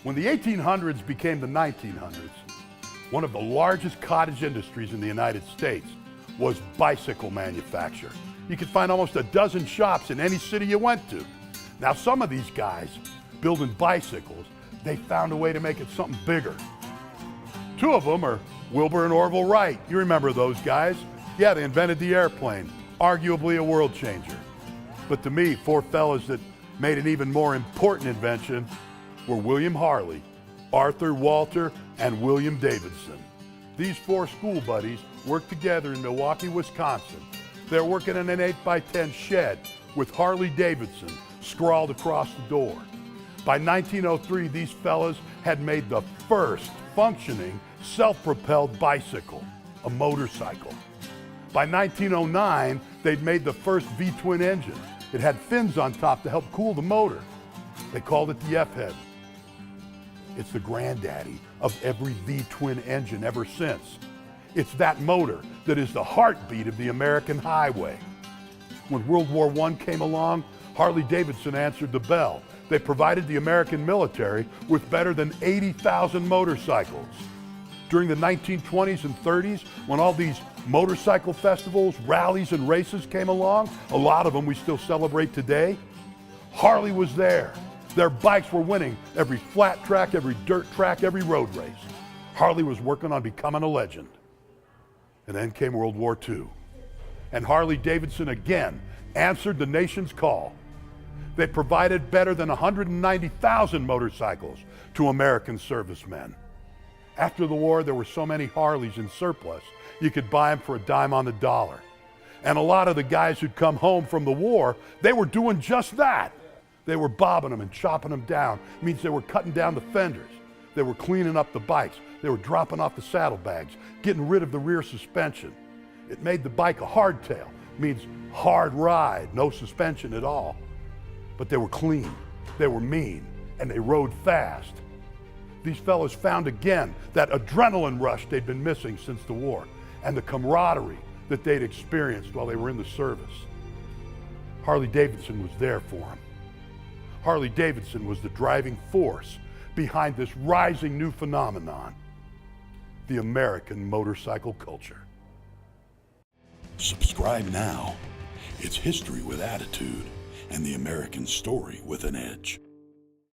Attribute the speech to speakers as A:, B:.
A: When the 1800s became the 1900s, one of the largest cottage industries in the United States was bicycle manufacture. You could find almost a dozen shops in any city you went to. Now, some of these guys building bicycles, they found a way to make it something bigger. Two of them are Wilbur and Orville Wright. You remember those guys? Yeah, they invented the airplane, arguably a world changer. But to me, four fellas that made an even more important invention were William Harley, Arthur Walter, and William Davidson. These four school buddies worked together in Milwaukee, Wisconsin. They're working in an 8x10 shed with Harley Davidson scrawled across the door. By 1903, these fellas had made the first functioning self-propelled bicycle, a motorcycle. By 1909, they'd made the first V-twin engine. It had fins on top to help cool the motor. They called it the F-head. It's the granddaddy of every V-twin engine ever since. It's that motor that is the heartbeat of the American highway. When World War I came along, Harley Davidson answered the bell. They provided the American military with better than 80,000 motorcycles. During the 1920s and 30s, when all these motorcycle festivals, rallies, and races came along, a lot of them we still celebrate today, Harley was there. Their bikes were winning every flat track, every dirt track, every road race. Harley was working on becoming a legend. And then came World War II. And Harley Davidson again answered the nation's call. They provided better than 190,000 motorcycles to American servicemen. After the war, there were so many Harleys in surplus, you could buy them for a dime on the dollar. And a lot of the guys who'd come home from the war, they were doing just that. They were bobbing them and chopping them down. It means they were cutting down the fenders. They were cleaning up the bikes. They were dropping off the saddlebags, getting rid of the rear suspension. It made the bike a hardtail. It means hard ride, no suspension at all. But they were clean, they were mean, and they rode fast. These fellas found again that adrenaline rush they'd been missing since the war, and the camaraderie that they'd experienced while they were in the service. Harley Davidson was there for them. Harley Davidson was the driving force behind this rising new phenomenon, the American motorcycle culture.
B: Subscribe now. It's history with attitude and the American story with an edge.